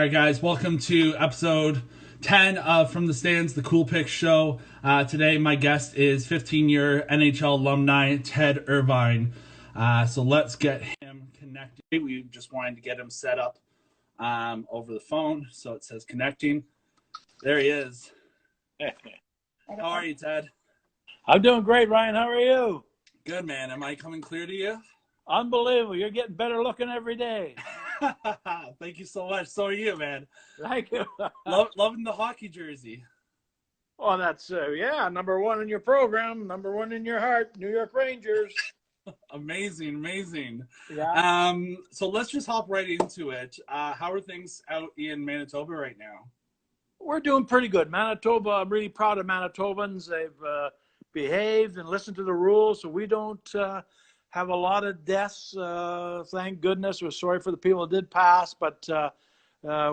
right, guys, welcome to episode 10 of From the Stands, the Cool Pick Show. Today, my guest is 15-year NHL alumni Ted Irvine. So let's get him connected. We just wanted to get him set up over the phone. So it says connecting. There he is. How are you, Ted? I'm doing great, Ryan. How are you? Good, man. Am I coming clear to you? Unbelievable. You're getting better looking every day. Thank you so much. So are you, man. Thank you. Loving the hockey jersey. Well, that's, number one in your program, number one in your heart, New York Rangers. Amazing. Yeah. So let's just hop right into it. How are things out in Manitoba right now? We're doing pretty good. Manitoba, I'm really proud of Manitobans. They've behaved and listened to the rules, so we don't have a lot of deaths, thank goodness. We're sorry for the people that did pass, but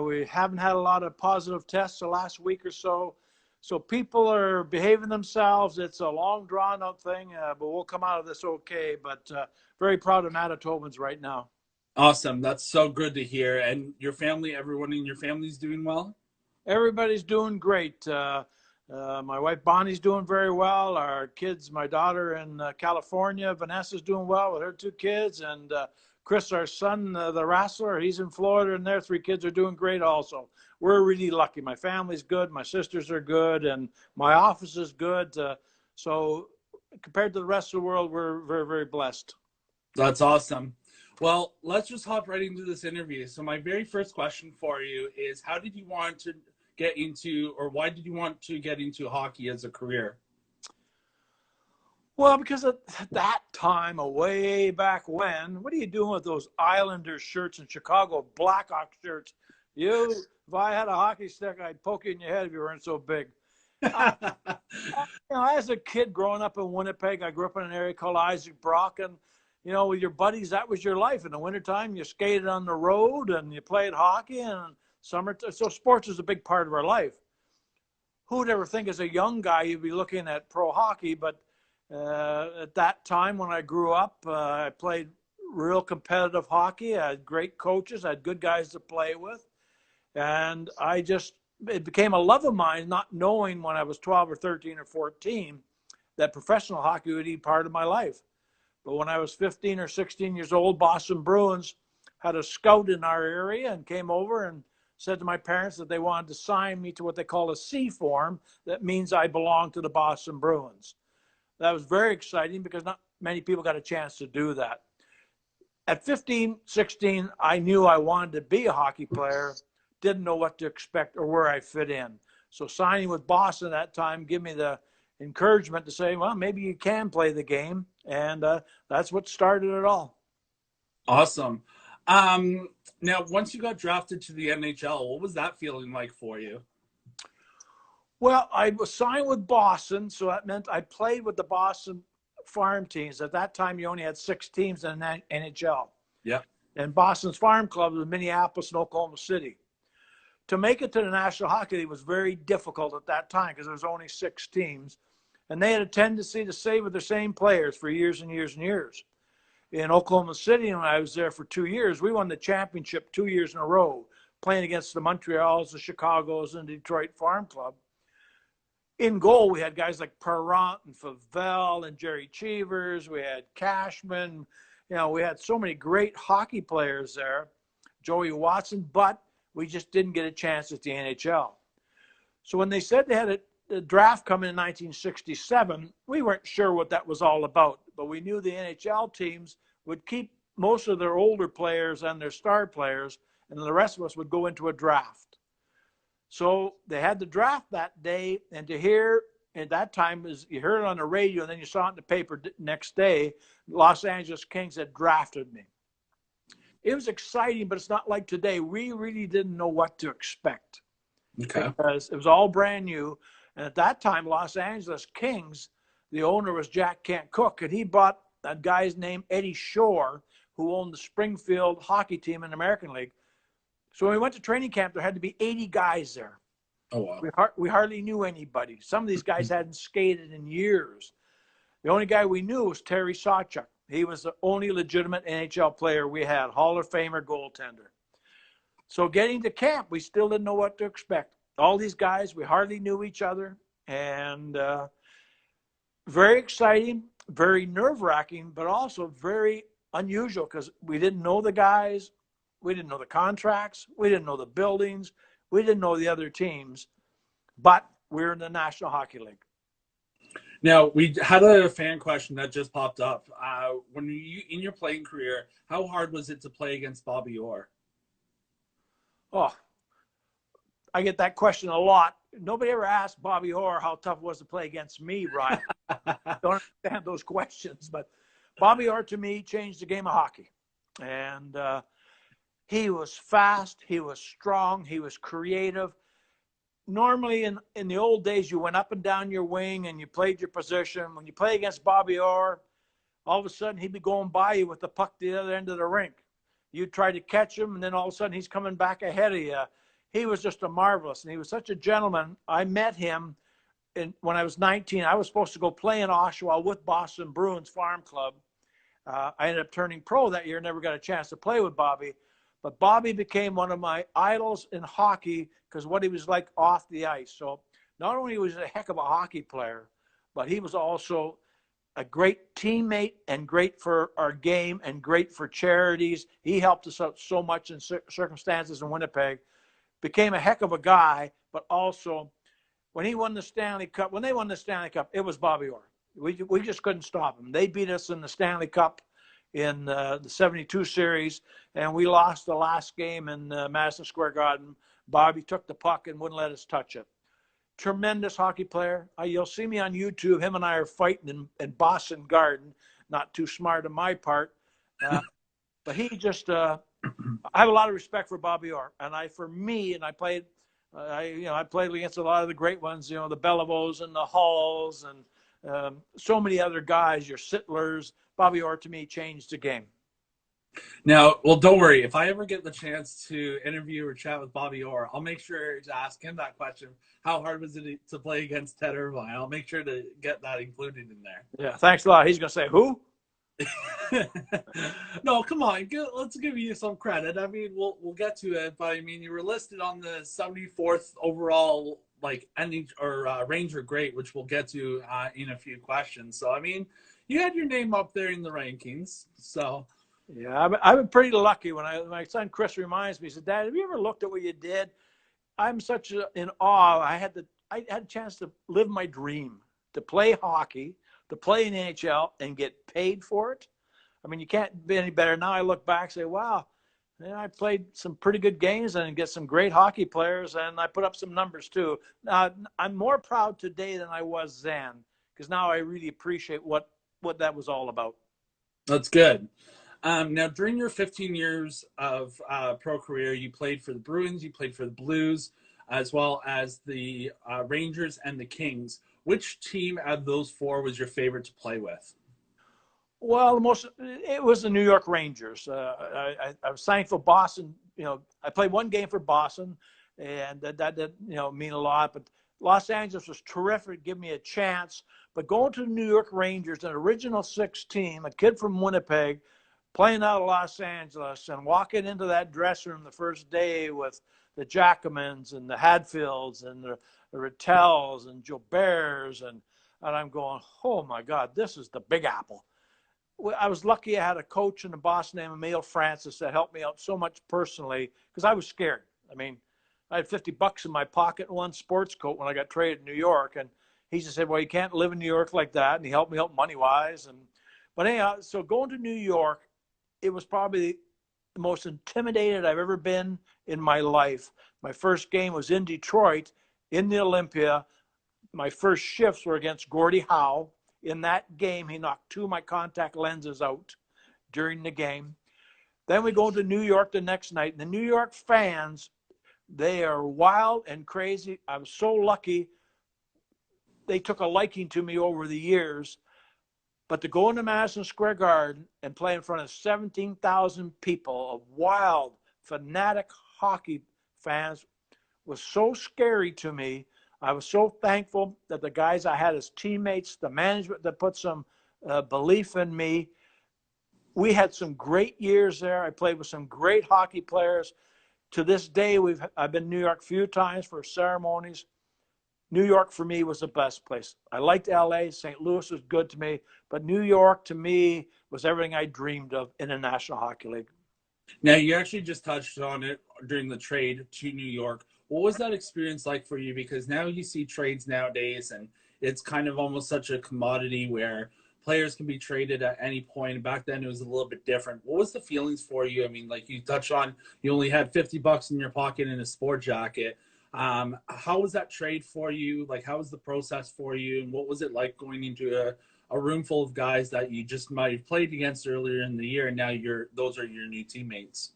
we haven't had a lot of positive tests the last week or so. So people are behaving themselves. It's a long, drawn-out thing, but we'll come out of this okay. But very proud of Manitobans right now. Awesome. That's so good to hear. And your family, everyone in your family is doing well? Everybody's doing great. My wife Bonnie's doing very well. Our kids, my daughter in California, Vanessa's doing well with her two kids. And Chris, our son, the wrestler, he's in Florida, and their three kids are doing great also. We're really lucky. My family's good. My sisters are good. And my office is good. So compared to the rest of the world, we're very, very blessed. That's awesome. Well, let's just hop right into this interview. So my very first question for you is, how did you want to get into, or why did you want to get into hockey as a career? Well, because at that time, way back when, what are you doing with those Islanders shirts in Chicago, Blackhawk shirts? If I had a hockey stick, I'd poke you in your head if you weren't so big. As a kid growing up in Winnipeg, I grew up in an area called Isaac Brock, and with your buddies, that was your life. In the wintertime, you skated on the road and you played hockey, and summer. So sports is a big part of our life. Who would ever think as a young guy you'd be looking at pro hockey? But at that time when I grew up, I played real competitive hockey. I had great coaches. I had good guys to play with. And it became a love of mine, not knowing when I was 12 or 13 or 14 that professional hockey would be part of my life. But when I was 15 or 16 years old, Boston Bruins had a scout in our area and came over and said to my parents that they wanted to sign me to what they call a C form. That means I belong to the Boston Bruins. That was very exciting because not many people got a chance to do that. At 15, 16, I knew I wanted to be a hockey player, didn't know what to expect or where I fit in. So signing with Boston at that time gave me the encouragement to say, well, maybe you can play the game. And that's what started it all. Awesome. Now, once you got drafted to the NHL, what was that feeling like for you? Well, I was signed with Boston, so that meant I played with the Boston farm teams. At that time, you only had 6 teams in the NHL. Yeah. And Boston's farm club was Minneapolis and Oklahoma City. To make it to the National Hockey League was very difficult at that time because there was only 6 teams. And they had a tendency to stay with the same players for years and years and years. In Oklahoma City, when I was there for 2 years, we won the championship 2 years in a row, playing against the Montreals, the Chicagos, and Detroit Farm Club. In goal, we had guys like Perrant and Favell and Jerry Cheevers. We had Cashman. We had so many great hockey players there, Joey Watson, but we just didn't get a chance at the NHL. So when they said they had the draft coming in 1967, we weren't sure what that was all about, but we knew the NHL teams would keep most of their older players and their star players, and the rest of us would go into a draft. So they had the draft that day, and to hear at that time is you heard it on the radio, and then you saw it in the paper next day. Los Angeles Kings had drafted me. It was exciting, but it's not like today. We really didn't know what to expect. Okay. Because it was all brand new. And at that time, Los Angeles Kings, the owner was Jack Kent Cooke, and he bought a guy's name, Eddie Shore, who owned the Springfield hockey team in the American League. So when we went to training camp, there had to be 80 guys there. Oh, wow. We hardly knew anybody. Some of these guys hadn't skated in years. The only guy we knew was Terry Sawchuk. He was the only legitimate NHL player we had, Hall of Famer goaltender. So getting to camp, we still didn't know what to expect. All these guys, we hardly knew each other, and very exciting, very nerve-wracking, but also very unusual because we didn't know the guys, we didn't know the contracts, we didn't know the buildings, we didn't know the other teams, but we're in the National Hockey League. Now, we had a fan question that just popped up. When you, in your playing career, how hard was it to play against Bobby Orr? Oh, I get that question a lot. Nobody ever asked Bobby Orr how tough it was to play against me, Brian. Don't understand those questions, but Bobby Orr to me changed the game of hockey. And he was fast, he was strong, he was creative. Normally in the old days, you went up and down your wing and you played your position. When you play against Bobby Orr, all of a sudden he'd be going by you with the puck to the other end of the rink. You try to catch him, and then all of a sudden he's coming back ahead of you. He was just a marvelous, and he was such a gentleman. I met him when I was 19. I was supposed to go play in Oshawa with Boston Bruins Farm Club. I ended up turning pro that year, never got a chance to play with Bobby. But Bobby became one of my idols in hockey because what he was like off the ice. So not only was he a heck of a hockey player, but he was also a great teammate and great for our game and great for charities. He helped us out so much in circumstances in Winnipeg. Became a heck of a guy, but also when he won the Stanley Cup, when they won the Stanley Cup, it was Bobby Orr. We just couldn't stop him. They beat us in the Stanley Cup in the 72 series, and we lost the last game in Madison Square Garden. Bobby took the puck and wouldn't let us touch it. Tremendous hockey player. You'll see me on YouTube. Him and I are fighting in Boston Garden. Not too smart on my part. But he just, I have a lot of respect for Bobby Orr. And I played against a lot of the great ones, you know, the Bellevos and the Halls and so many other guys, your Sittlers. Bobby Orr, to me, changed the game. Now, well, don't worry. If I ever get the chance to interview or chat with Bobby Orr, I'll make sure to ask him that question. How hard was it to play against Ted Irvine? I'll make sure to get that included in there. Yeah, thanks a lot. He's going to say, who? No, come on. Let's give you some credit. I mean, we'll get to it, but I mean, you were listed on the 74th overall, like, Ranger great, which we'll get to in a few questions. So, I mean, you had your name up there in the rankings. So, yeah, I've been pretty lucky. When my son Chris reminds me, he said, "Dad, have you ever looked at what you did?" I'm such in awe. I had a chance to live my dream, to play hockey, to play in the NHL, and get paid for it. I mean, you can't be any better. Now I look back and say, wow, I played some pretty good games and get some great hockey players, and I put up some numbers too. I'm more proud today than I was then because now I really appreciate what that was all about. That's good. Now, during your 15 years of pro career, you played for the Bruins, you played for the Blues, as well as the Rangers and the Kings. Which team out of those four was your favorite to play with? Well, it was the New York Rangers. I was thankful Boston. You know, I played one game for Boston, and that did mean a lot. But Los Angeles was terrific, give me a chance. But going to the New York Rangers, an original six team, a kid from Winnipeg, playing out of Los Angeles and walking into that dressing room the first day with the Jackamans and the Hadfields and the Rattells and Joberts, and I'm going, oh my God, this is the Big Apple. I was lucky I had a coach in the boss named Emile Francis that helped me out so much personally because I was scared. I mean, I had $50 in my pocket and one sports coat when I got traded to New York, and he just said, well, you can't live in New York like that, and he helped me out money-wise. But anyhow, so going to New York, it was probably the most intimidated I've ever been in my life. My first game was in Detroit, in the Olympia. My first shifts were against Gordie Howe. In that game, he knocked two of my contact lenses out during the game. Then we go to New York the next night. The New York fans, they are wild and crazy. I was so lucky. They took a liking to me over the years. But to go into Madison Square Garden and play in front of 17,000 people of wild, fanatic hockey fans was so scary to me. I was so thankful that the guys I had as teammates, the management that put some belief in me. We had some great years there. I played with some great hockey players. to this day, I've been to New York a few times for ceremonies. New York for me was the best place. I liked LA. St. Louis was good to me, but New York to me was everything I dreamed of in the National Hockey League. Now, you actually just touched on it during the trade to New York. What was that experience like for you? Because now you see trades nowadays, and it's kind of almost such a commodity where players can be traded at any point. Back then, it was a little bit different. What was the feelings for you? I mean, like you touched on, you only had $50 in your pocket and a sport jacket. How was that trade for you? Like, how was the process for you? And what was it like going into a room full of guys that you just might have played against earlier in the year, and now those are your new teammates?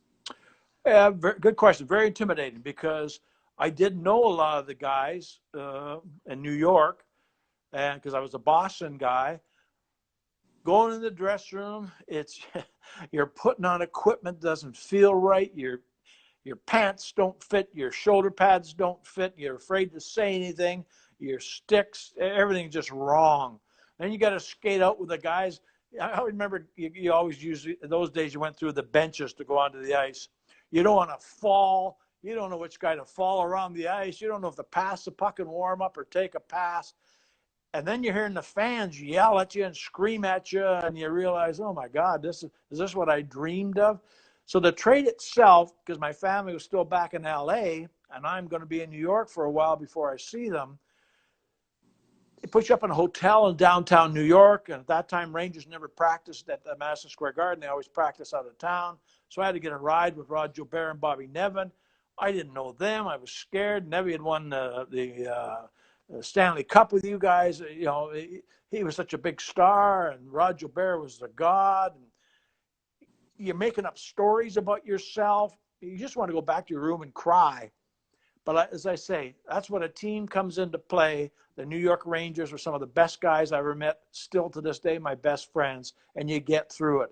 Yeah, good question. Very intimidating because I did know a lot of the guys in New York, and because I was a Boston guy. Going in the dressing room, it's you're putting on equipment doesn't feel right. Your pants don't fit. Your shoulder pads don't fit. You're afraid to say anything. Your sticks, everything's just wrong. Then you got to skate out with the guys. I remember you always usually those days you went through the benches to go onto the ice. You don't want to fall. You don't know which guy to fall around the ice. You don't know if to pass the puck and warm up or take a pass. And then you're hearing the fans yell at you and scream at you, and you realize, oh my God, is this what I dreamed of? So the trade itself, because my family was still back in LA, and I'm going to be in New York for a while before I see them, it puts you up in a hotel in downtown New York. And at that time, Rangers never practiced at the Madison Square Garden. They always practiced out of town. So I had to get a ride with Rod Gilbert and Bobby Nevin. I didn't know them. I was scared. Nevy had won the Stanley Cup with you guys. You know, he was such a big star, and Rod Gilbert was the god. And you're making up stories about yourself. You just want to go back to your room and cry. But as I say, that's when a team comes into play. The New York Rangers were some of the best guys I ever met, still to this day, my best friends, and you get through it.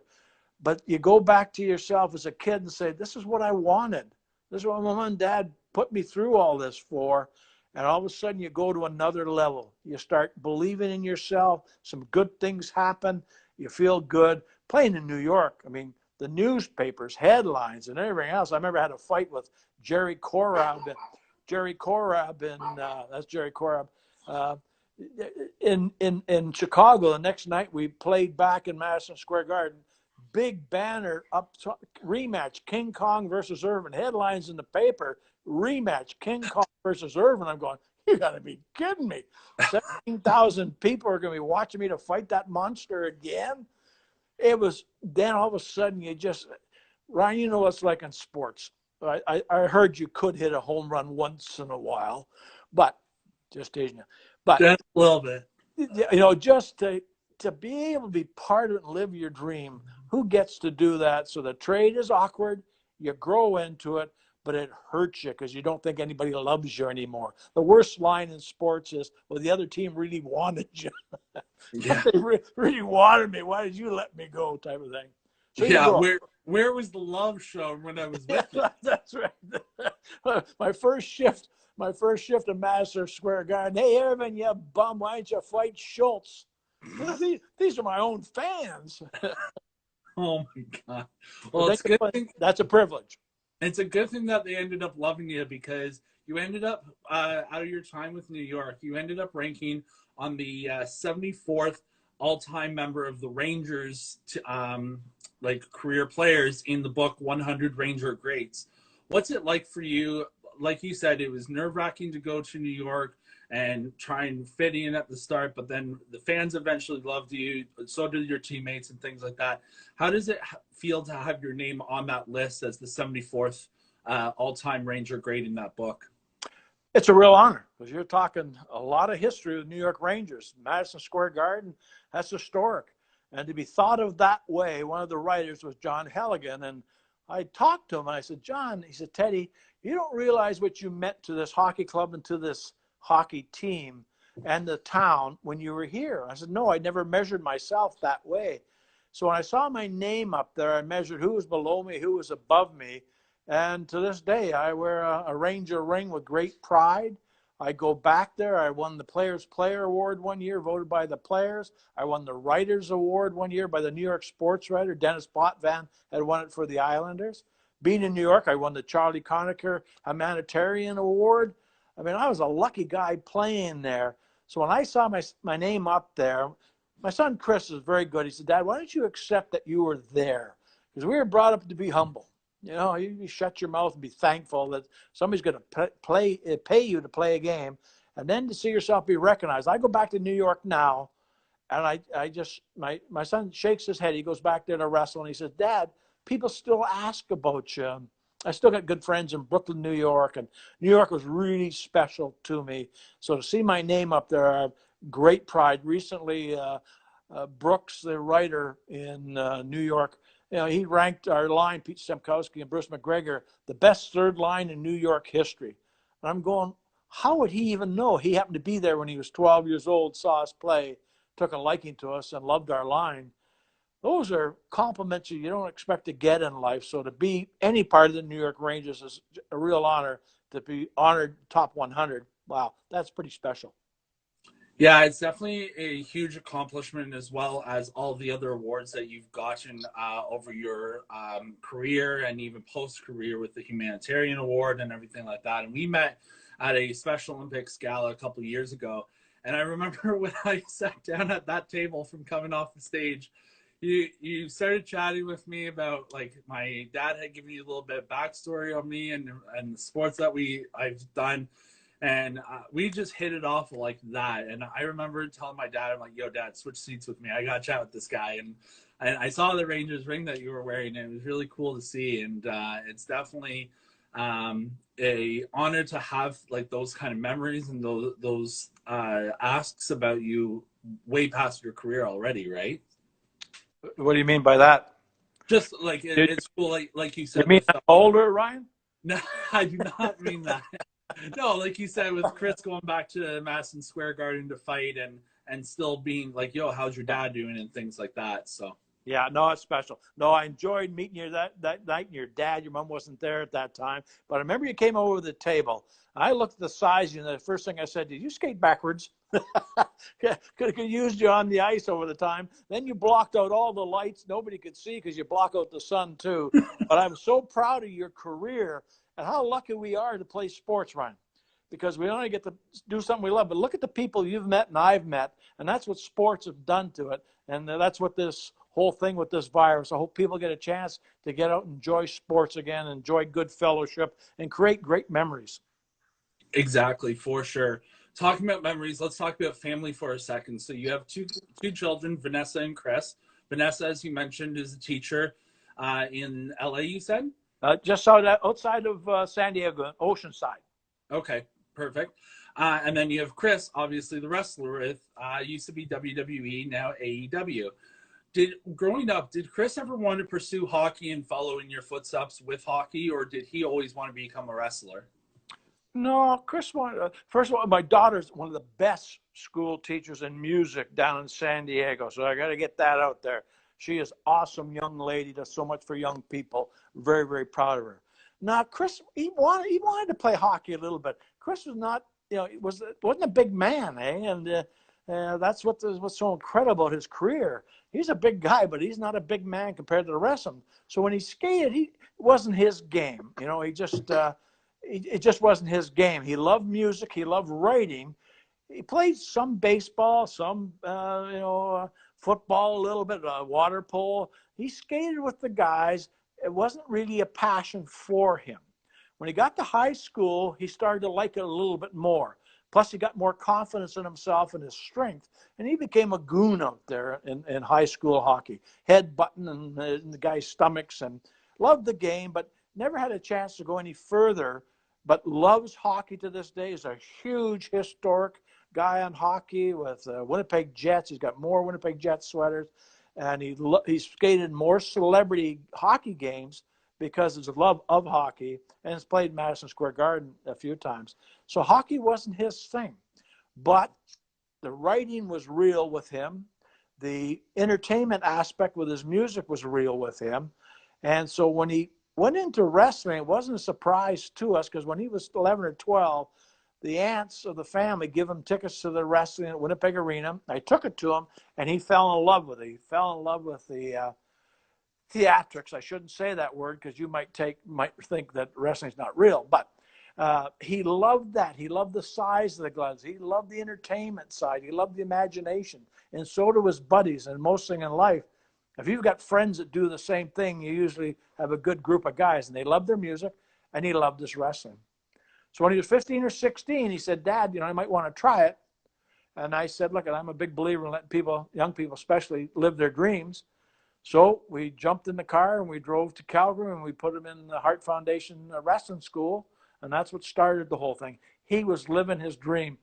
But you go back to yourself as a kid and say, this is what I wanted. This is what mom and dad put me through all this for. And all of a sudden you go to another level. You start believing in yourself. Some good things happen. You feel good. Playing in New York, I mean, the newspapers, headlines, and everything else. I remember I had a fight with Jerry Korab. That's Jerry Korab. In Chicago, the next night we played back in Madison Square Garden. Big banner up top, rematch, King Kong versus Irvine. Headlines in the paper, rematch, King Kong versus Irvine. I'm going, you got to be kidding me. 17,000 people are going to be watching me to fight that monster again. It was, then all of a sudden you just, Ryan, you know what it's like in sports. I heard you could hit a home run once in a while, but just teasing you. But just a little bit. You know, just to be able to be part of it and live your dream, who gets to do that? So the trade is awkward. You grow into it, but it hurts you because you don't think anybody loves you anymore. The worst line in sports is, well, the other team really wanted you. Yeah. They really wanted me. Why did you let me go? Type of thing. So yeah, where was the love shown when I was with you? That's right. My first shift at Madison Square Garden. Hey, Irvin, you bum, why don't you fight Schultz? These are my own fans. Oh my God. Well, it's good. That's a privilege. It's a good thing that they ended up loving you because you ended up, out of your time with New York, you ended up ranking on the 74th all-time member of the Rangers, career players in the book 100 Ranger Greats. What's it like for you? Like you said, it was nerve-wracking to go to New York and try and fit in at the start, but then the fans eventually loved you. So did your teammates and things like that. How does it feel to have your name on that list as the 74th all-time Ranger great in that book? It's a real honor because you're talking a lot of history with New York Rangers. Madison Square Garden, that's historic. And to be thought of that way, one of the writers was John Helligan. And I talked to him and I said, John, he said, Teddy, you don't realize what you meant to this hockey club and to this hockey team and the town when you were here. I said, no, I never measured myself that way. So when I saw my name up there, I measured who was below me, who was above me. And to this day, I wear a Ranger ring with great pride. I go back there. I won the Players Player Award one year, voted by the players. I won the Writers Award one year by the New York sports writer. Dennis Potvin had won it for the Islanders. being in New York, I won the Charlie Conacher Humanitarian Award. I mean, I was a lucky guy playing there. So when I saw my name up there, my son Chris is very good. He said, Dad, why don't you accept that you were there? Because we were brought up to be humble. You know, you shut your mouth and be thankful that somebody's going to pay you to play a game, and then to see yourself be recognized. I go back to New York now, and I just, my son shakes his head. He goes back there to wrestle, and he says, Dad, people still ask about you. I still got good friends in Brooklyn, New York, and New York was really special to me. So to see my name up there, I have great pride. Recently, Brooks, the writer in New York, you know, he ranked our line, Pete Stemkowski and Bruce McGregor, the best third line in New York history. And I'm going, how would he even know? He happened to be there when he was 12 years old, saw us play, took a liking to us, and loved our line. Those are compliments you don't expect to get in life. So to be any part of the New York Rangers is a real honor. To be honored top 100, wow, that's pretty special. Yeah, it's definitely a huge accomplishment, as well as all the other awards that you've gotten over your career and even post-career with the Humanitarian Award and everything like that. And we met at a Special Olympics Gala a couple of years ago. And I remember when I sat down at that table from coming off the stage, you started chatting with me about, like, my dad had given you a little bit of backstory on me and the sports that I've done. And we just hit it off like that. And I remember telling my dad, I'm like, yo, Dad, switch seats with me. I got to chat with this guy. And I saw the Rangers ring that you were wearing, and it was really cool to see. And it's definitely a honor to have, like, those kind of memories and those asks about you way past your career already, right? What do you mean by that? Just like it's cool, like you said. You mean I'm older, Ryan? No, I do not mean that. No, like you said, with Chris going back to Madison Square Garden to fight and still being like, yo, how's your dad doing and things like that. So yeah, no, it's special. No, I enjoyed meeting you that night, and your dad. Your mom wasn't there at that time, but I remember you came over the table. I looked at the size, and the first thing I said, did you skate backwards? Could have used you on the ice over the time. Then you blocked out all the lights. Nobody could see because you block out the sun too. But I'm so proud of your career and how lucky we are to play sports, Ryan, because we only get to do something we love. But look at the people you've met and I've met, and that's what sports have done to it. And that's what this whole thing with this virus. I hope people get a chance to get out and enjoy sports again, enjoy good fellowship, and create great memories. Exactly, for sure. Talking about memories, let's talk about family for a second. So you have two children, Vanessa and Chris. Vanessa, as you mentioned, is a teacher in LA, you said? Just outside of San Diego, Oceanside. Okay, perfect. And then you have Chris, obviously the wrestler with used to be WWE, now AEW. Growing up, did Chris ever want to pursue hockey and follow in your footsteps with hockey, or did he always want to become a wrestler? No, Chris wanted. First of all, my daughter's one of the best school teachers in music down in San Diego, so I got to get that out there. She is awesome young lady, does so much for young people. Very, very proud of her. Now, Chris, he wanted to play hockey a little bit. Chris was not, wasn't a big man, eh? And that's what's so incredible about his career. He's a big guy, but he's not a big man compared to the rest of them. So when he skated, it wasn't his game. You know, it just wasn't his game. He loved music. He loved writing. He played some baseball, some football, a little bit, water polo. He skated with the guys. It wasn't really a passion for him. When he got to high school, he started to like it a little bit more. Plus, he got more confidence in himself and his strength, and he became a goon out there in high school hockey, head-butting in the guys' stomachs, and loved the game, but never had a chance to go any further, but loves hockey to this day. He's a huge, historic guy on hockey with Winnipeg Jets. He's got more Winnipeg Jets sweaters, and he's skated more celebrity hockey games because of his love of hockey, and has played Madison Square Garden a few times. So hockey wasn't his thing, but the writing was real with him. The entertainment aspect with his music was real with him. And so when he went into wrestling, it wasn't a surprise to us, because when he was 11 or 12, the aunts of the family give him tickets to the wrestling at Winnipeg Arena. I took it to him, and he fell in love with it. He fell in love with the theatrics. I shouldn't say that word because you might think that wrestling's not real, but he loved that. He loved the size of the gloves. He loved the entertainment side. He loved the imagination, and so do his buddies. And most thing in life, if you've got friends that do the same thing, you usually have a good group of guys, and they love their music, and he loved his wrestling. So when he was 15 or 16, he said, "Dad, I might want to try it." And I said, "Look, I'm a big believer in letting people, young people especially, live their dreams." So we jumped in the car and we drove to Calgary and we put him in the Hart Foundation wrestling school. And that's what started the whole thing. He was living his dream.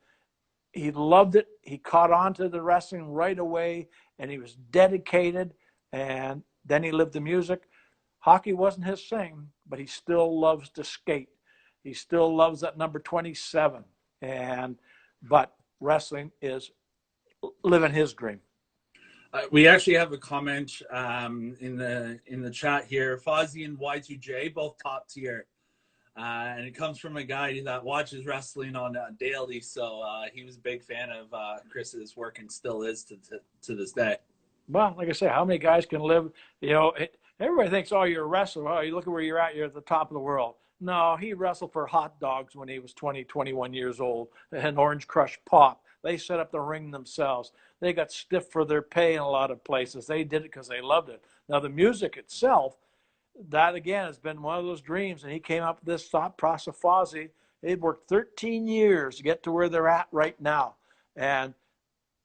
He loved it. He caught on to the wrestling right away, and he was dedicated. And then he lived the music. Hockey wasn't his thing, but he still loves to skate. He still loves that number 27. But wrestling is living his dream. We actually have a comment in the chat here. Fozzie and Y2J, both top tier. And it comes from a guy that watches wrestling on daily. So he was a big fan of Chris's work and still is to this day. Well, like I say, how many guys can live, everybody thinks, oh, you're a wrestler. Oh, you look at where you're at. You're at the top of the world. No, he wrestled for hot dogs when he was 20, 21 years old, and Orange Crush Pop. They set up the ring themselves. They got stiff for their pay in a lot of places. They did it because they loved it. Now, the music itself, that again has been one of those dreams. And he came up with this thought process. Fozzie, they'd worked 13 years to get to where they're at right now. And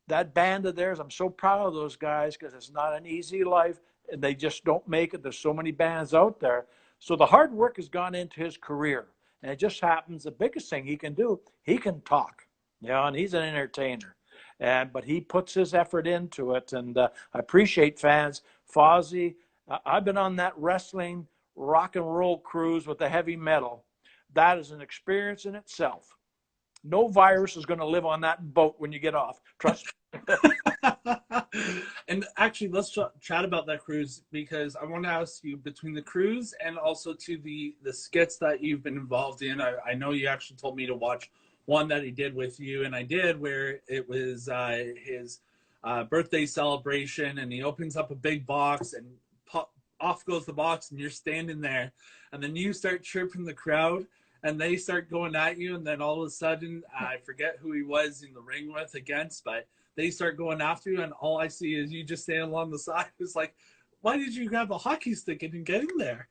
that band of theirs, I'm so proud of those guys because it's not an easy life. And they just don't make it. There's so many bands out there. So the hard work has gone into his career. And it just happens the biggest thing he can do, he can talk. And he's an entertainer. But he puts his effort into it. And I appreciate fans. Fozzie, I've been on that wrestling rock and roll cruise with the heavy metal. That is an experience in itself. No virus is going to live on that boat when you get off. Trust me. And actually, let's chat about that cruise, because I want to ask you, between the cruise and also to the skits that you've been involved in, I know you actually told me to watch one that he did with you, and I did, where it was his birthday celebration, and he opens up a big box and off goes the box, and you're standing there, and then you start chirping the crowd, and they start going at you, and then all of a sudden, I forget who he was in the ring with against, but they start going after you, and all I see is you just stand along the side. It's like, why did you grab a hockey stick and get in there?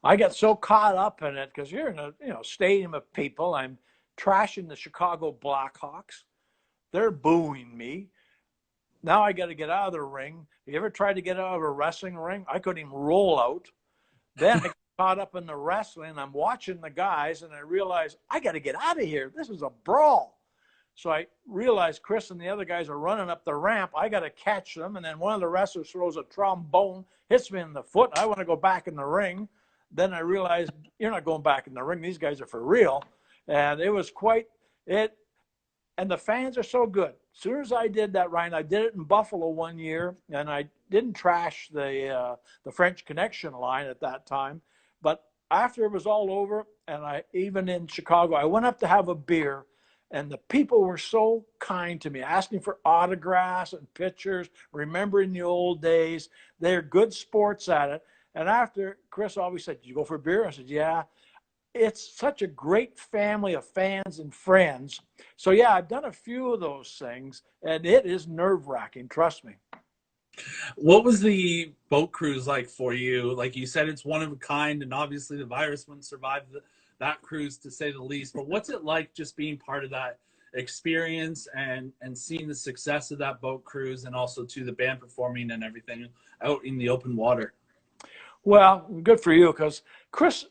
I got so caught up in it because you're in a stadium of people. I'm trashing the Chicago Blackhawks. They're booing me. Now I got to get out of the ring. You ever tried to get out of a wrestling ring? I couldn't even roll out. Then I got caught up in the wrestling. I'm watching the guys, and I realized I got to get out of here. This is a brawl. So I realized Chris and the other guys are running up the ramp. I got to catch them. And then one of the wrestlers throws a trombone, hits me in the foot. I want to go back in the ring. Then I realized, you're not going back in the ring. These guys are for real. And it was quite it. And the fans are so good. As soon as I did that, Ryan, I did it in Buffalo one year, and I didn't trash the French Connection line at that time. But after it was all over, and even in Chicago, I went up to have a beer, and the people were so kind to me, asking for autographs and pictures, remembering the old days. They're good sports at it. And after, Chris always said, "Did you go for a beer?" I said, "Yeah." It's such a great family of fans and friends. So, yeah, I've done a few of those things, and it is nerve-wracking, trust me. What was the boat cruise like for you? Like you said, it's one of a kind, and obviously the virus wouldn't survive that cruise, to say the least. But what's it like just being part of that experience and seeing the success of that boat cruise, and also to the band performing and everything out in the open water? Well, good for you, because Chris,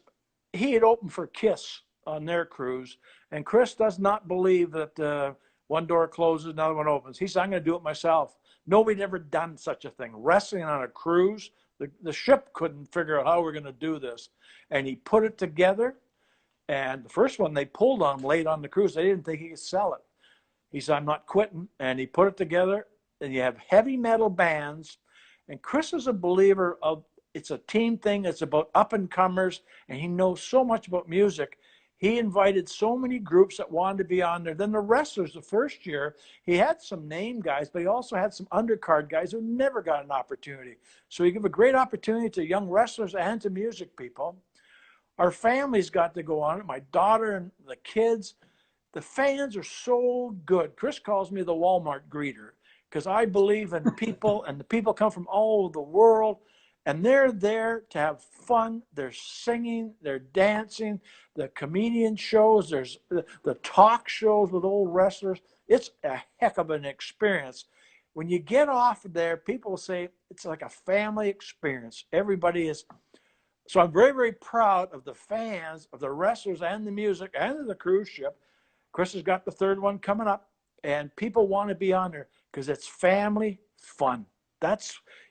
he had opened for Kiss on their cruise, and Chris does not believe that one door closes, another one opens. He said, "I'm going to do it myself." Nobody had ever done such a thing. Wrestling on a cruise, the ship couldn't figure out how we're going to do this. And he put it together, and the first one they pulled on late on the cruise, they didn't think he could sell it. He said, "I'm not quitting," and he put it together, and you have heavy metal bands, and Chris is a believer of it's a team thing. It's about up-and-comers, and he knows so much about music. he invited so many groups that wanted to be on there. Then the wrestlers, the first year, he had some name guys, but he also had some undercard guys who never got an opportunity. So he gave a great opportunity to young wrestlers and to music people. Our families got to go on it, my daughter and the kids. The fans are so good. Chris calls me the Walmart greeter because I believe in people, and the people come from all over the world. And they're there to have fun. They're singing, they're dancing, the comedian shows, there's the talk shows with old wrestlers. It's a heck of an experience. When you get off of there, people say it's like a family experience. Everybody is. So I'm very, very proud of the fans, of the wrestlers and the music and of the cruise ship. Chris has got the third one coming up, and people want to be on there because it's family fun.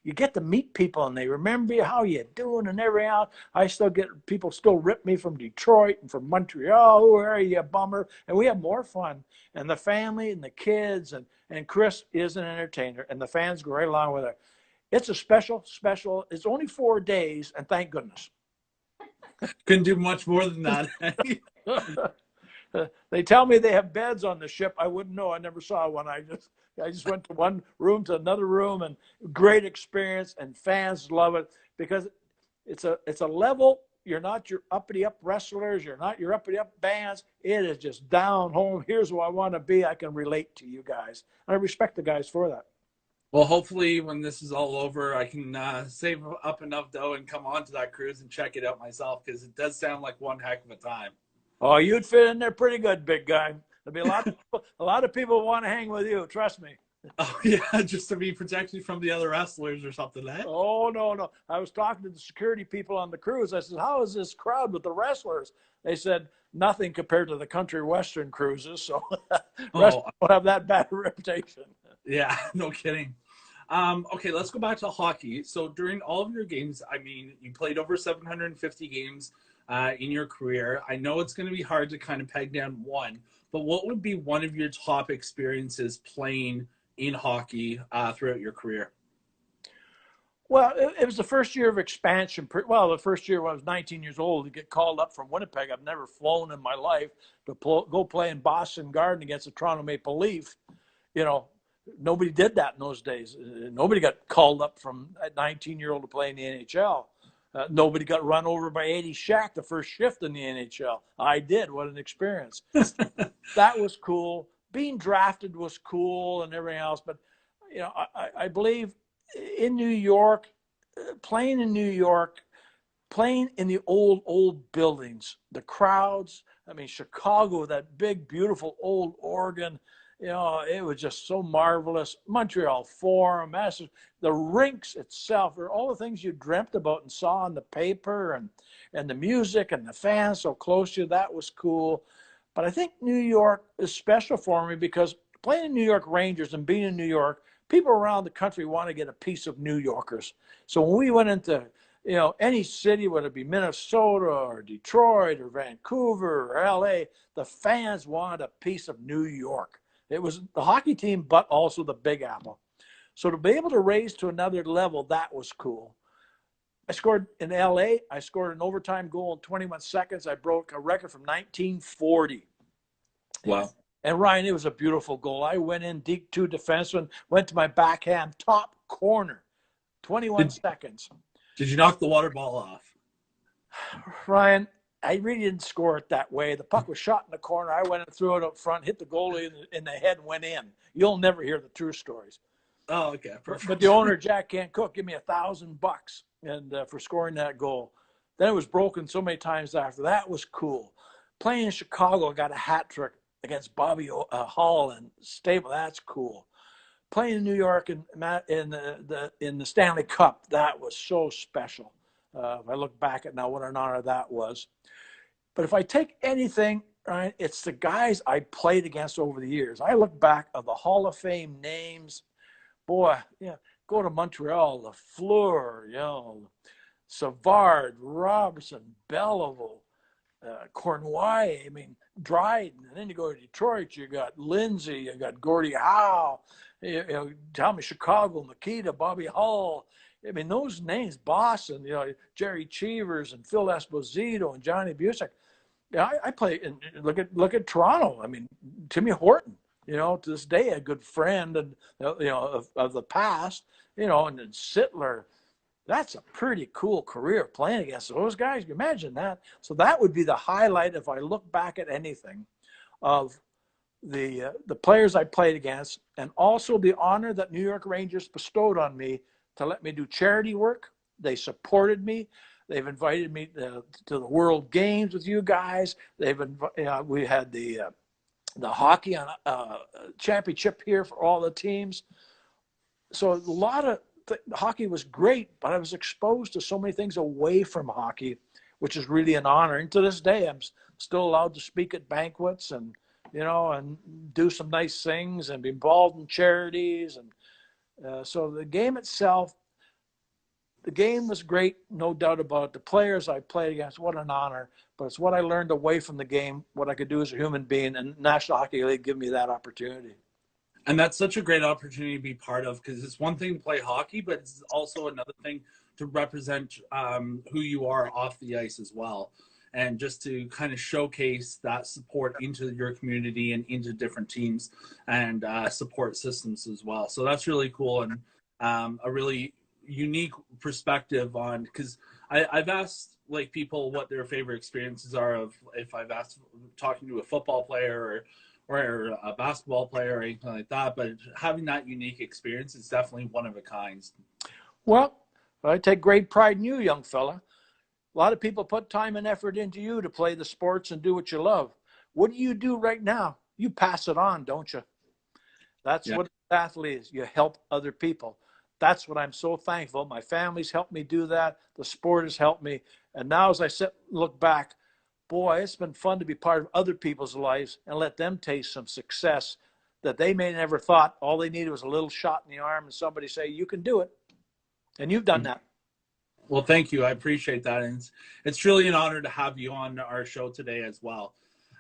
You get to meet people and they remember how you doing and everything else. I still get people still rip me from Detroit and from Montreal. Where are you, bummer? And we have more fun. And the family and the kids and Chris is an entertainer, and the fans go right along with it. It's a special. It's only 4 days, and thank goodness. Couldn't do much more than that. They tell me they have beds on the ship. I wouldn't know. I never saw one. I just went to one room to another room, and great experience, and fans love it because it's a level. You're not your uppity up wrestlers. You're not your uppity up bands. It is just down home. Here's who I want to be. I can relate to you guys. I respect the guys for that. Well, hopefully when this is all over, I can save up enough dough and come on to that cruise and check it out myself, because it does sound like one heck of a time. Oh, you'd fit in there pretty good, big guy. There'll be a lot of people want to hang with you. Trust me. Oh yeah, just to be protected from the other wrestlers or something, eh? Oh no. I was talking to the security people on the cruise. I said, "How is this crowd with the wrestlers?" They said, "Nothing compared to the country western cruises." So wrestlers don't have that bad a reputation. Yeah, no kidding. Okay, let's go back to hockey. So during all of your games, I mean, you played over 750 games in your career. I know it's going to be hard to kind of peg down one, but what would be one of your top experiences playing in hockey throughout your career? Well, it was the first year of expansion. Well, the first year when I was 19 years old to get called up from Winnipeg. I've never flown in my life to go play in Boston Garden against the Toronto Maple Leaf. You know, nobody did that in those days. Nobody got called up from a 19-year-old to play in the NHL. Nobody got run over by Eddie Shack the first shift in the NHL. I did. What an experience. That was cool. Being drafted was cool and everything else. But, you know, I believe in New York, playing in New York, playing in the old buildings, the crowds. I mean, Chicago, that big, beautiful old Oregon. You know, it was just so marvelous. Montreal Forum, the rinks itself, are all the things you dreamt about and saw on the paper, and the music and the fans so close to you. That was cool. But I think New York is special for me because playing in New York Rangers and being in New York, people around the country want to get a piece of New Yorkers. So when we went into, you know, any city, whether it be Minnesota or Detroit or Vancouver or LA, the fans wanted a piece of New York. It was the hockey team, but also the Big Apple. So to be able to raise to another level, that was cool. I scored in LA. I scored an overtime goal in 21 seconds. I broke a record from 1940. Wow. And Ryan, it was a beautiful goal. I went in deep two defenseman, went to my backhand, top corner, 21 seconds. Did you knock the water ball off? Ryan, I really didn't score it that way. The puck was shot in the corner. I went and threw it up front, hit the goalie in the head, and went in. You'll never hear the true stories. Oh, okay. Perfect. But the owner, Jack Kent Cook, gave me $1,000 and for scoring that goal. Then it was broken so many times after. That was cool. Playing in Chicago, I got a hat trick against Bobby Hall and Stable. That's cool. Playing in New York in the Stanley Cup, that was so special. If I look back at now, what an honor that was. But if I take anything, right, it's the guys I played against over the years. I look back of the Hall of Fame names. Boy, yeah, go to Montreal, Lafleur, you know, Savard, Robertson, Belleville, Cornwall, I mean, Dryden. And then you go to Detroit, you got Lindsay, you got Gordie Howe, you know, Tommy Chicago, Makita, Bobby Hall. I mean, those names, Boston, you know, Jerry Cheevers and Phil Esposito and Johnny Busick. Yeah, I play. And look at Toronto. I mean, Timmy Horton. To this day, a good friend, and of the past. And then Sittler. That's a pretty cool career playing against those guys. You imagine that. So that would be the highlight if I look back at anything of the players I played against, and also the honor that New York Rangers bestowed on me to let me do charity work. They supported me. They've invited me to the World Games with you guys. We had the hockey on championship here for all the teams. So a lot of hockey was great, but I was exposed to so many things away from hockey, which is really an honor. And to this day, I'm still allowed to speak at banquets and and do some nice things and be involved in charities. And so the game itself, the game was great, no doubt about it. The players I played against, what an honor. But it's what I learned away from the game, what I could do as a human being, and National Hockey League gave me that opportunity. And that's such a great opportunity to be part of, because it's one thing to play hockey, but it's also another thing to represent who you are off the ice as well. And just to kind of showcase that support into your community and into different teams and support systems as well. So that's really cool, and a really unique perspective on, because I've asked like people what their favorite experiences are of, if I've asked talking to a football player or a basketball player or anything like that, but having that unique experience is definitely one of a kind. Well, I take great pride in you, young fella. A lot of people put time and effort into you to play the sports and do what you love. What do you do right now? You pass it on, don't you? That's what an athlete is. You help other people. That's what I'm so thankful. My family's helped me do that. The sport has helped me. And now as I look back, boy, it's been fun to be part of other people's lives and let them taste some success that they may never thought. All they needed was a little shot in the arm and somebody say, you can do it. And you've done that. Well, thank you. I appreciate that. And it's truly an honor to have you on our show today as well.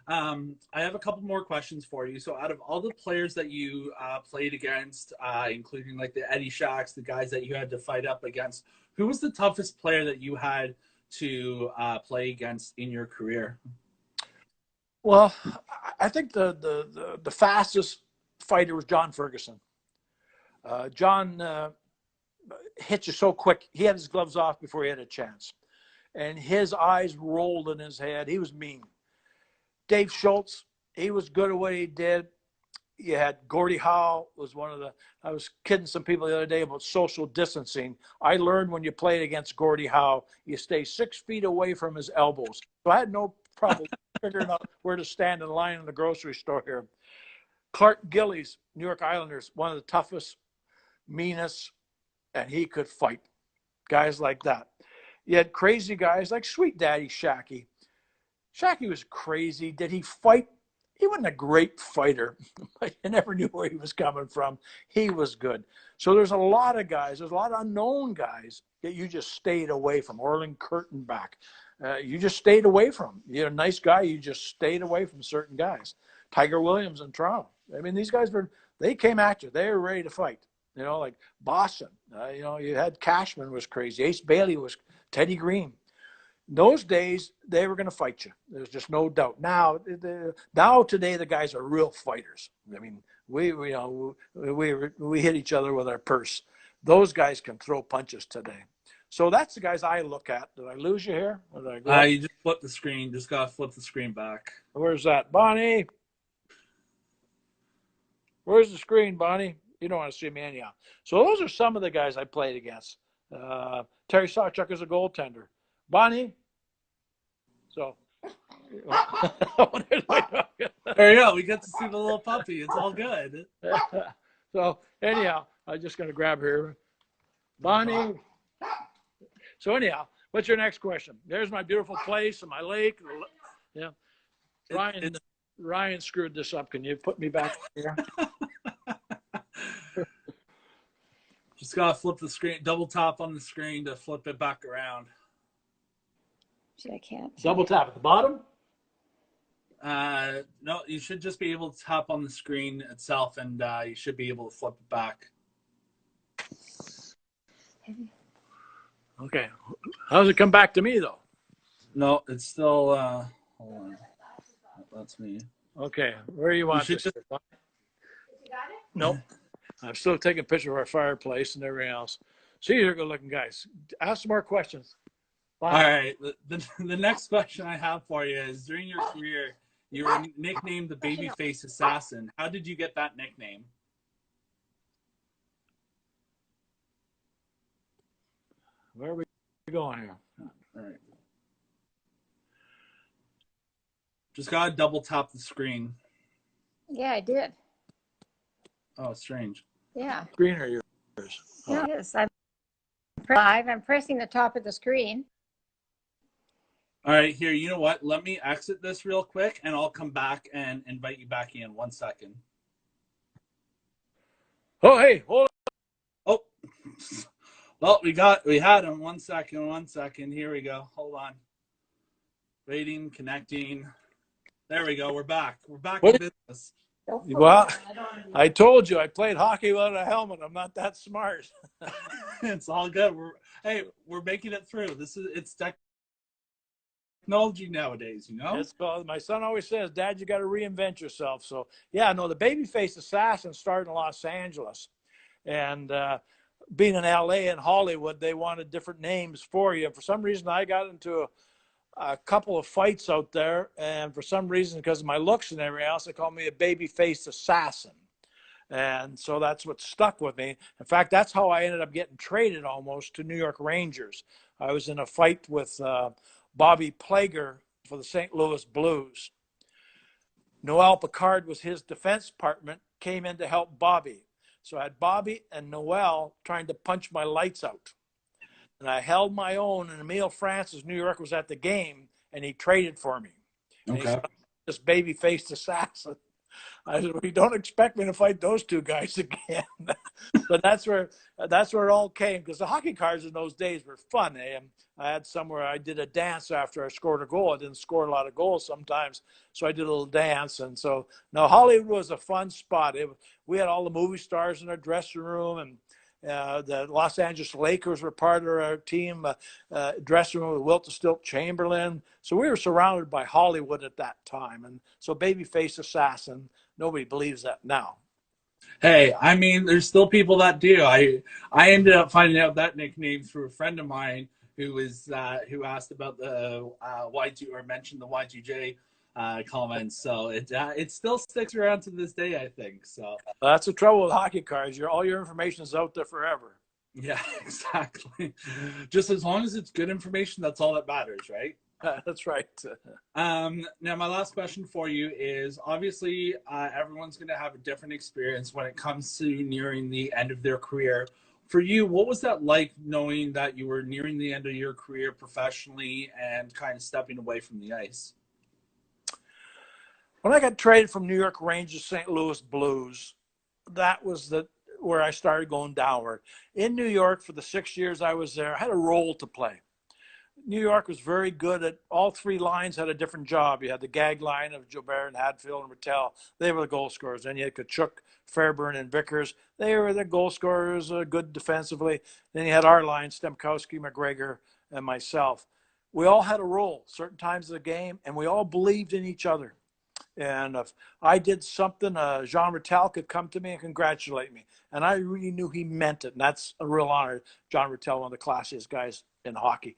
I have a couple more questions for you. So out of all the players that you played against, including like the Eddie Shacks, the guys that you had to fight up against, who was the toughest player that you had to play against in your career? Well, I think the fastest fighter was John Ferguson. John hit you so quick. He had his gloves off before he had a chance. And his eyes rolled in his head. He was mean. Dave Schultz, he was good at what he did. You had Gordie Howe was one of the, I was kidding some people the other day about social distancing. I learned when you played against Gordie Howe, you stay 6 feet away from his elbows. So I had no problem figuring out where to stand in line in the grocery store here. Clark Gillies, New York Islanders, one of the toughest, meanest, and he could fight. Guys like that. You had crazy guys like Sweet Daddy Shacky. Shacky was crazy. Did he fight? He wasn't a great fighter, but you never knew where he was coming from. He was good. So there's a lot of guys, there's a lot of unknown guys that you just stayed away from. Orlin Kurtenbach, you just stayed away from. You're a nice guy, you just stayed away from certain guys. Tiger Williams in Toronto. I mean, these guys they came at you. They were ready to fight. Like Boston. You had Cashman was crazy. Ace Bailey was, Teddy Green. Those days, they were going to fight you. There's just no doubt. Now today, the guys are real fighters. I mean, we hit each other with our purse. Those guys can throw punches today. So that's the guys I look at. Did I lose you here? Or did I go You just flipped the screen. Just got to flip the screen back. Where's that? Bonnie? Where's the screen, Bonnie? You don't want to see me anyhow. So those are some of the guys I played against. Terry Sawchuk is a goaltender. Bonnie. So. There you go. We get to see the little puppy. It's all good. So anyhow, I'm just going to grab her. Bonnie. So anyhow, what's your next question? There's my beautiful place and my lake. Yeah. Ryan screwed this up. Can you put me back here? Just gotta flip the screen, double tap on the screen to flip it back around. I can't. Double tap at the bottom? No, you should just be able to tap on the screen itself, and you should be able to flip it back. Okay. How does it come back to me, though? No, it's still, hold Hold on. That's me. Okay, where do you want this? Nope. I'm still taking a picture of our fireplace and everything else. See, you're good looking guys. Ask some more questions. All right. The next question I have for you is, during your career, you were nicknamed the Babyface Assassin. How did you get that nickname? Where are we going here? All right. Just gotta double tap the screen. Yeah, I did. Oh, strange. Yeah. Screen or yours? No, it is. I'm live. I'm pressing the top of the screen. All right, here. You know what? Let me exit this real quick, and I'll come back and invite you back in. 1 second. Oh, hey, hold on. Oh, well, we had him. 1 second. 1 second. Here we go. Hold on. Waiting, connecting. There we go. We're back. We're back in business. Well, I told you I played hockey without a helmet. I'm not that smart. It's all good. We're making it through. It's technology nowadays, you know? My son always says, Dad, you got to reinvent yourself. So, yeah, no, the Babyface Assassin started in Los Angeles. And being in LA and Hollywood, they wanted different names for you. And for some reason, I got into a couple of fights out there, and for some reason, because of my looks and everything else, they called me a baby-faced assassin. And so that's what stuck with me. In fact, that's how I ended up getting traded almost to New York Rangers. I was in a fight with Bobby Plager for the St. Louis Blues. Noel Picard was his defense department, came in to help Bobby. So I had Bobby and Noel trying to punch my lights out. And I held my own, and Emile Francis, New York, was at the game, and he traded for me. And he said, this baby-faced assassin. I said, well, you don't expect me to fight those two guys again. But that's where it all came, because the hockey cards in those days were fun. I had somewhere I did a dance after I scored a goal. I didn't score a lot of goals sometimes, so I did a little dance. And so, no, Hollywood was a fun spot. We had all the movie stars in our dressing room, and the Los Angeles Lakers were part of our team, dressing room with Wilt Stilt Chamberlain. So we were surrounded by Hollywood at that time. And so Babyface Assassin, nobody believes that now. Hey, I mean, there's still people that do. I ended up finding out that nickname through a friend of mine who asked about the Y2 or mentioned the Y2J comments. So it still sticks around to this day, I think. So that's the trouble with hockey cards. All your information is out there forever. Yeah, exactly. Just as long as it's good information, that's all that matters, right? That's right. Now, my last question for you is, obviously, everyone's going to have a different experience when it comes to nearing the end of their career. For you, what was that like, knowing that you were nearing the end of your career professionally and kind of stepping away from the ice? When I got traded from New York Rangers, St. Louis Blues, that was where I started going downward. In New York, for the 6 years I was there, I had a role to play. New York was very good at all three lines had a different job. You had the gag line of Gilbert and Hadfield and Rattel. They were the goal scorers. Then you had Kachuk, Fairburn, and Vickers. They were the goal scorers, good defensively. Then you had our line, Stemkowski, McGregor, and myself. We all had a role certain times of the game, and we all believed in each other. And if I did something, Jean Rattel could come to me and congratulate me. And I really knew he meant it. And that's a real honor. Jean Rattel, one of the classiest guys in hockey.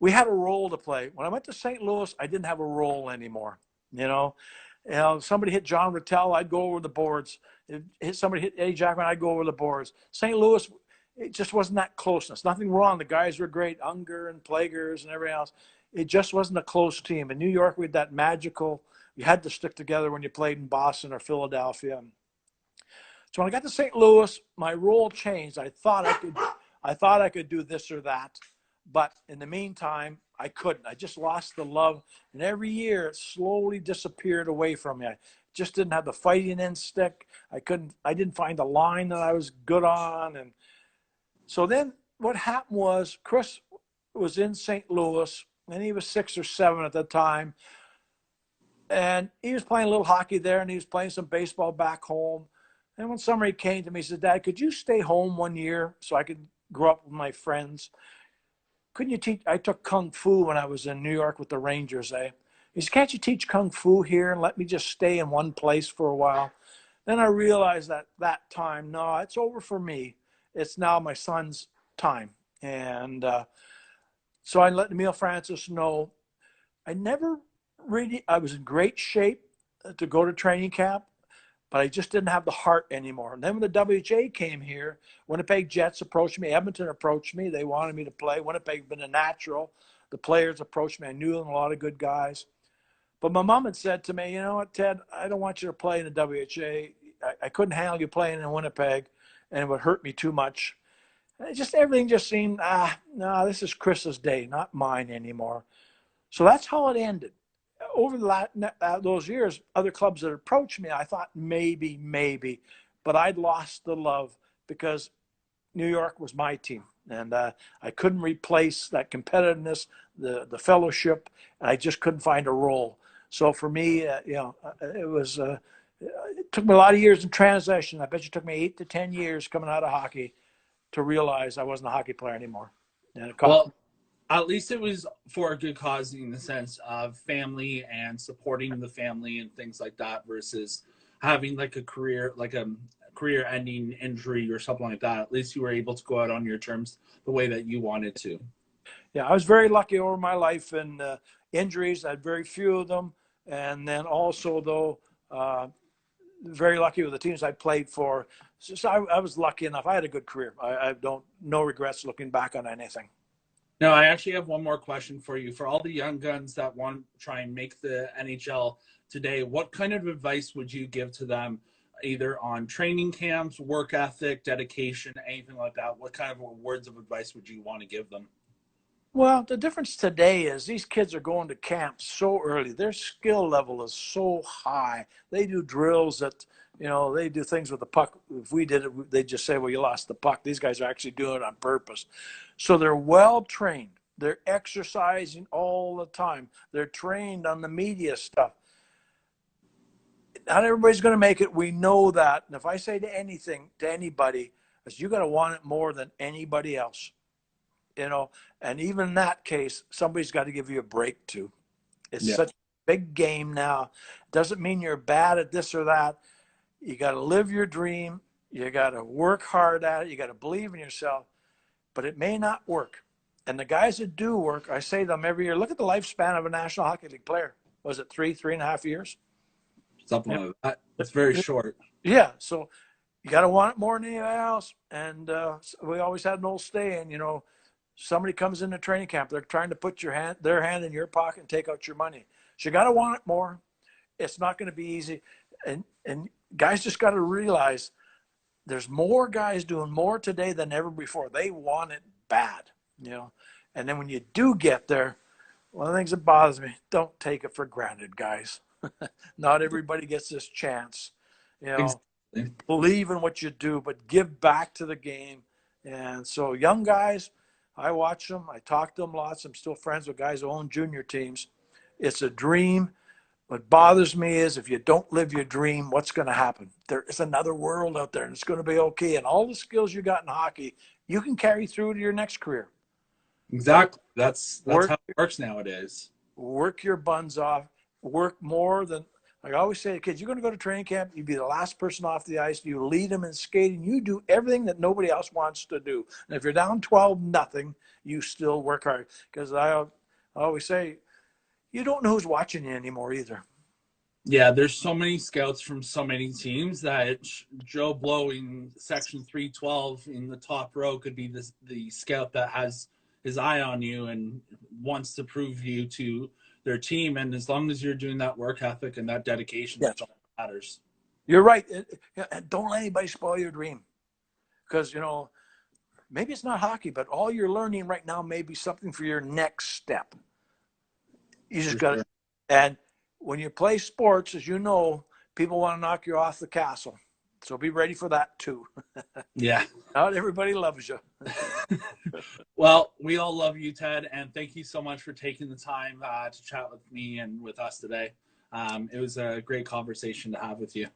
We had a role to play. When I went to St. Louis, I didn't have a role anymore. If somebody hit John Rattel, I'd go over the boards. If somebody hit Eddie Jackman, I'd go over the boards. St. Louis, it just wasn't that closeness. Nothing wrong. The guys were great, Unger and Plagers and everything else. It just wasn't a close team. In New York, we had that magical, you had to stick together when you played in Boston or Philadelphia. So when I got to St. Louis, my role changed. I thought I could do this or that. But in the meantime, I couldn't. I just lost the love. And every year it slowly disappeared away from me. I just didn't have the fighting instinct. I didn't find the line that I was good on. And so then what happened was Chris was in St. Louis, and he was 6 or 7 at the time. And he was playing a little hockey there, and he was playing some baseball back home. And one summer he came to me, he said, Dad, could you stay home 1 year so I could grow up with my friends? Couldn't you teach? I took Kung Fu when I was in New York with the Rangers, He said, can't you teach Kung Fu here and let me just stay in one place for a while? Then I realized that time, no, it's over for me. It's now my son's time. And so I let Emile Francis know I never really, I was in great shape to go to training camp, but I just didn't have the heart anymore. And then when the WHA came here, Winnipeg Jets approached me, Edmonton approached me. They wanted me to play. Winnipeg had been a natural. The players approached me. I knew them, a lot of good guys. But my mom had said to me, you know what, Ted, I don't want you to play in the WHA. I couldn't handle you playing in Winnipeg, and it would hurt me too much. And everything just seemed, no, this is Chris's day, not mine anymore. So that's how it ended. Over those years, other clubs that approached me, I thought maybe, but I'd lost the love because New York was my team, and I couldn't replace that competitiveness, the fellowship, and I just couldn't find a role. So for me, it took me a lot of years in transition. I bet you it took me 8 to 10 years coming out of hockey to realize I wasn't a hockey player anymore. And well, at least it was for a good cause in the sense of family and supporting the family and things like that versus having like a career-ending injury or something like that. At least you were able to go out on your terms the way that you wanted to. Yeah, I was very lucky over my life in injuries. I had very few of them. And then also, though, very lucky with the teams I played for. So I was lucky enough. I had a good career. I don't, no regrets looking back on anything. Now, I actually have one more question for you. For all the young guns that want to try and make the NHL today, what kind of advice would you give to them, either on training camps, work ethic, dedication, anything like that? What kind of words of advice would you want to give them? Well, the difference today is these kids are going to camp so early. Their skill level is so high. They do drills that, they do things with the puck. If we did it, they'd just say, well, you lost the puck. These guys are actually doing it on purpose. So they're well trained. They're exercising all the time. They're trained on the media stuff. Not everybody's going to make it. We know that. And if I say to anybody, is you got to want it more than anybody else. And even in that case, somebody's got to give you a break too. It's such a big game now. Doesn't mean you're bad at this or that. You got to live your dream. You got to work hard at it. You got to believe in yourself, but it may not work. And the guys that do work, I say to them every year, look at the lifespan of a National Hockey League player. Was it 3.5 years? Something like that. That's very short. Yeah. So you got to want it more than anybody else. And we always had an old saying, somebody comes into training camp, they're trying to put their hand in your pocket and take out your money. So you got to want it more. It's not going to be easy. And guys just got to realize there's more guys doing more today than ever before. They want it bad, And then when you do get there, one of the things that bothers me, don't take it for granted, guys. Not everybody gets this chance. Exactly. Believe in what you do, but give back to the game. And so young guys, I watch them. I talk to them lots. I'm still friends with guys who own junior teams. It's a dream. What bothers me is if you don't live your dream, what's going to happen? There is another world out there, and it's going to be okay. And all the skills you got in hockey, you can carry through to your next career. Exactly. That's how it works nowadays. Work your buns off. Work more than – I always say to kids, you're going to go to training camp, you be the last person off the ice, you lead them in skating, you do everything that nobody else wants to do. And if you're down 12-0, you still work hard. Because I always say, you don't know who's watching you anymore either. Yeah, there's so many scouts from so many teams that Joe Blow in section 312 in the top row could be the scout that has his eye on you and wants to prove you to their team. And as long as you're doing that work ethic and that dedication, that's all that matters. You're right. Don't let anybody spoil your dream. Because, maybe it's not hockey, but all you're learning right now may be something for your next step. You just got to, and when you play sports, as you know, people want to knock you off the castle. So be ready for that too. Yeah. Not everybody loves you. Well, we all love you, Ted, and thank you so much for taking the time to chat with me and with us today. It was a great conversation to have with you.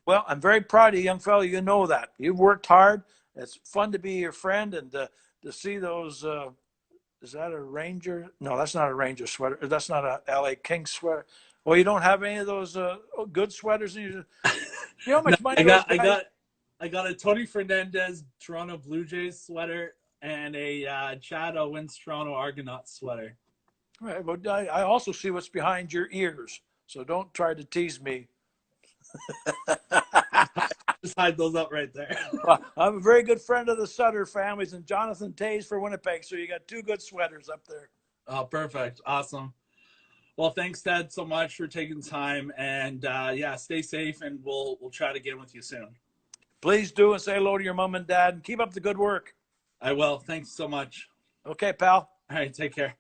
Well, I'm very proud of you, young fellow. You know that. You've worked hard. It's fun to be your friend and to see those Is that a Ranger? No, that's not a Ranger sweater. That's not a LA Kings sweater. Well, you don't have any of those good sweaters. You know how No, much money those guys. I got a Tony Fernandez Toronto Blue Jays sweater and a Chad Owens Toronto Argonauts sweater. Right, but I also see what's behind your ears, so don't try to tease me. Just hide those up right there. Well, I'm a very good friend of the Sutter families and Jonathan Tays for Winnipeg, so you got two good sweaters up there. Oh, perfect. Awesome. Well, thanks, Ted, so much for taking time. And yeah, stay safe, and we'll chat again with you soon. Please do, and say hello to your mom and dad, and keep up the good work. I will. Thanks so much. Okay, pal. All right, take care.